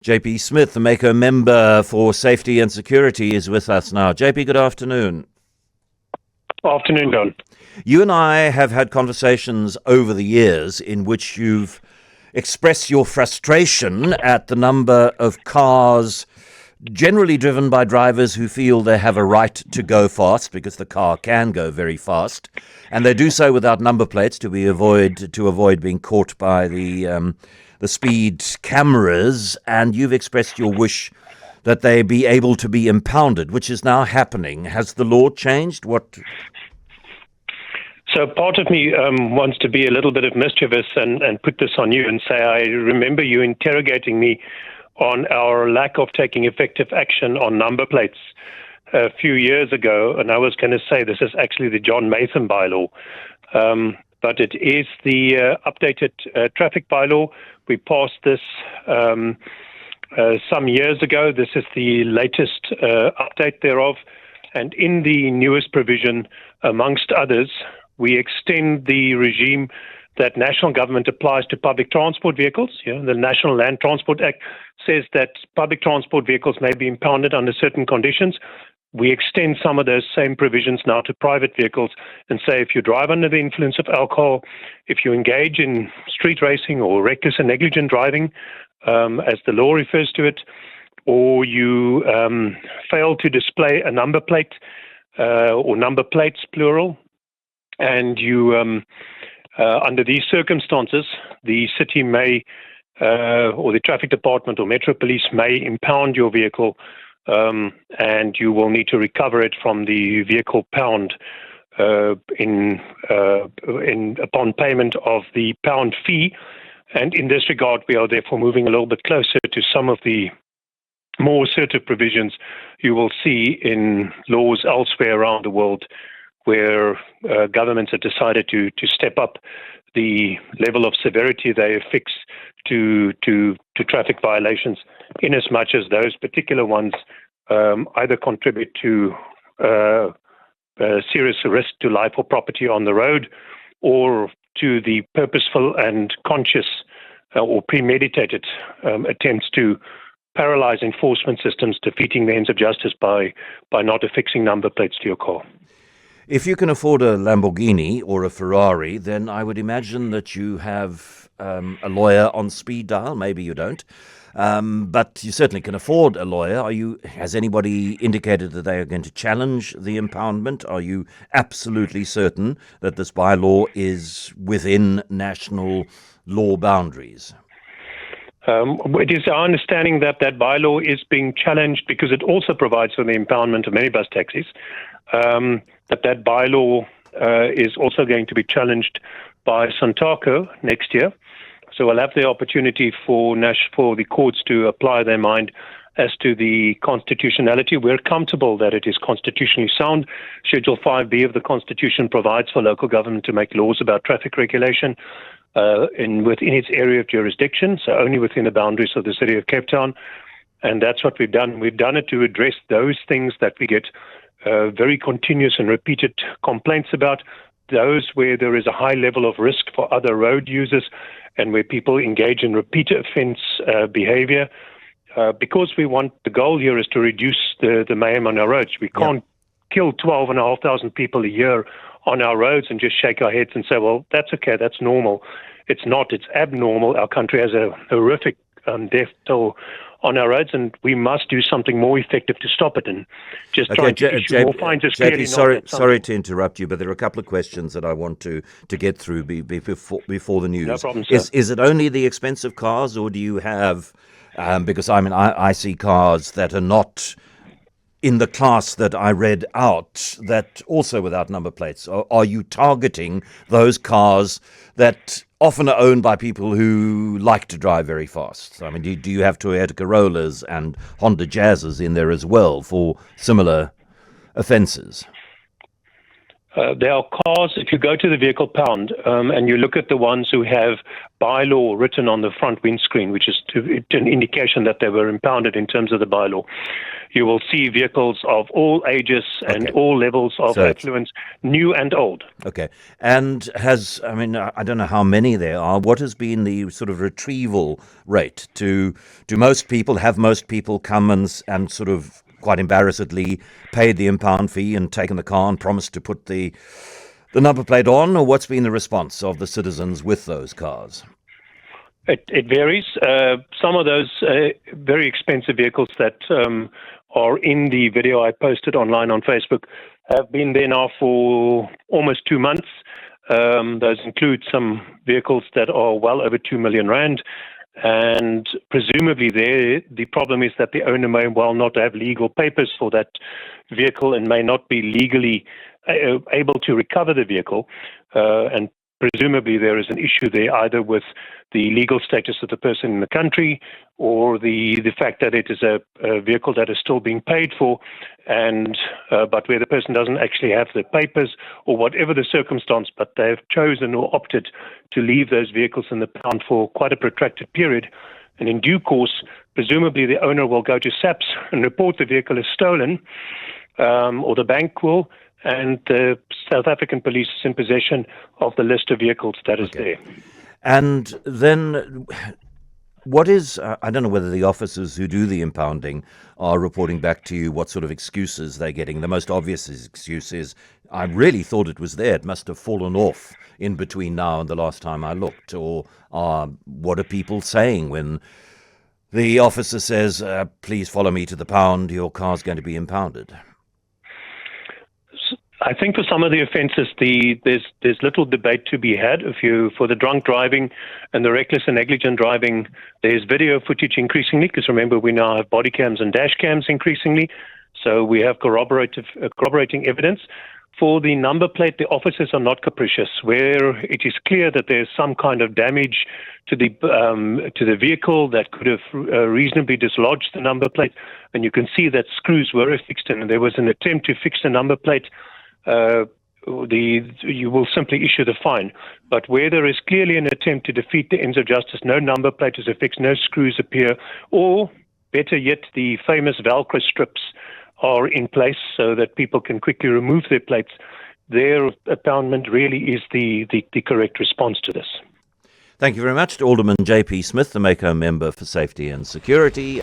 JP Smith, the Mayco member for safety and security, is with us now. JP, good afternoon. Afternoon, John. You and I have had conversations over the years in which you've expressed your frustration at the number of cars generally driven by drivers who feel they have a right to go fast because the car can go very fast, and they do so without number plates to avoid being caught by the speed cameras. And you've expressed your wish that they be able to be impounded, which is now happening. Has the law changed? So part of me wants to be a little bit of mischievous and put this on you and say, I remember you interrogating me on our lack of taking effective action on number plates a few years ago, and I was going to say this is actually the John Maytham bylaw, but it is the updated traffic bylaw. We passed this some years ago. This is the latest update thereof, and in the newest provision, amongst others, we extend the regime that national government applies to public transport vehicles. The National Land Transport Act says that public transport vehicles may be impounded under certain conditions. We extend some of those same provisions now to private vehicles and say if you drive under the influence of alcohol, if you engage in street racing or reckless and negligent driving, as the law refers to it, or you fail to display a number plate or number plates, plural, and you under these circumstances, the city may, or the traffic department or Metro Police may impound your vehicle, and you will need to recover it from the vehicle pound upon payment of the pound fee. And in this regard, we are therefore moving a little bit closer to some of the more assertive provisions you will see in laws elsewhere around the world, where governments have decided to step up the level of severity they affix to traffic violations, in as much as those particular ones either contribute to serious risk to life or property on the road, or to the purposeful and conscious or premeditated attempts to paralyze enforcement systems, defeating the ends of justice by not affixing number plates to your car. If you can afford a Lamborghini or a Ferrari, then I would imagine that you have a lawyer on speed dial. Maybe you don't, but you certainly can afford a lawyer. Has anybody indicated that they are going to challenge the impoundment? Are you absolutely certain that this bylaw is within national law boundaries? It is our understanding that bylaw is being challenged because it also provides for the impoundment of minibus taxis. That bylaw is also going to be challenged by Santaco next year. So we'll have the opportunity for the courts to apply their mind as to the constitutionality. We're comfortable that it is constitutionally sound. Schedule 5B of the Constitution provides for local government to make laws about traffic regulation within its area of jurisdiction, so only within the boundaries of the city of Cape Town. And that's what we've done. We've done it to address those things that we get very continuous and repeated complaints about, those where there is a high level of risk for other road users and where people engage in repeat offense behavior, because the goal here is to reduce the mayhem on our roads. We can't kill 12,500 people a year on our roads and just shake our heads and say, well, that's okay, that's normal. It's not, it's abnormal. Our country has a horrific death toll on our roads, and we must do something more effective to stop it. And just trying to issue more fines is clearly not. Sorry to interrupt you, but there are a couple of questions that I want to get through before the news. No problem, sir. Is it only the expensive cars, or do you have? Because I see cars that are not in the class that I read out, that also without number plates. Are you targeting those cars that often are owned by people who like to drive very fast? I mean, do you have Toyota Corollas and Honda Jazzes in there as well for similar offences? There are cars, if you go to the vehicle pound and you look at the ones who have bylaw written on the front windscreen, which is an indication that they were impounded in terms of the bylaw, you will see vehicles of all ages and all levels of affluence, new and old. Okay. And I don't know how many there are. What has been the sort of retrieval rate? Do most people come and sort of quite embarrassedly paid the impound fee and taken the car and promised to put the number plate on, or what's been the response of the citizens with those cars? It varies. Some of those very expensive vehicles that are in the video I posted online on Facebook have been there now for almost 2 months. Those include some vehicles that are well over 2 million rand. And presumably the problem is that the owner may well not have legal papers for that vehicle and may not be legally able to recover the vehicle. And presumably there is an issue there either with the legal status of the person in the country or the fact that it is a vehicle that is still being paid for, and but where the person doesn't actually have the papers or whatever the circumstance, but they have chosen or opted to leave those vehicles in the pound for quite a protracted period. And in due course, presumably the owner will go to SAPS and report the vehicle as stolen, or the bank will, and the South African police is in possession of the list of vehicles that is there. And then what is, I don't know whether the officers who do the impounding are reporting back to you what sort of excuses they're getting. The most obvious excuse is, I really thought it was there. It must have fallen off in between now and the last time I looked. Or what are people saying when the officer says, please follow me to the pound, your car's going to be impounded? I think for some of the offences, there's little debate to be had. For the drunk driving and the reckless and negligent driving, there's video footage increasingly, because remember, we now have body cams and dash cams increasingly, so we have corroborating evidence. For the number plate, the officers are not capricious. Where it is clear that there's some kind of damage to the vehicle that could have reasonably dislodged the number plate, and you can see that screws were affixed and there was an attempt to fix the number plate, you will simply issue the fine. But where there is clearly an attempt to defeat the ends of justice, no number plate is affixed, no screws appear, or better yet, the famous Velcro strips are in place so that people can quickly remove their plates, their impoundment really is the correct response to this. Thank you very much to Alderman J.P. Smith, the Mayco member for Safety and Security.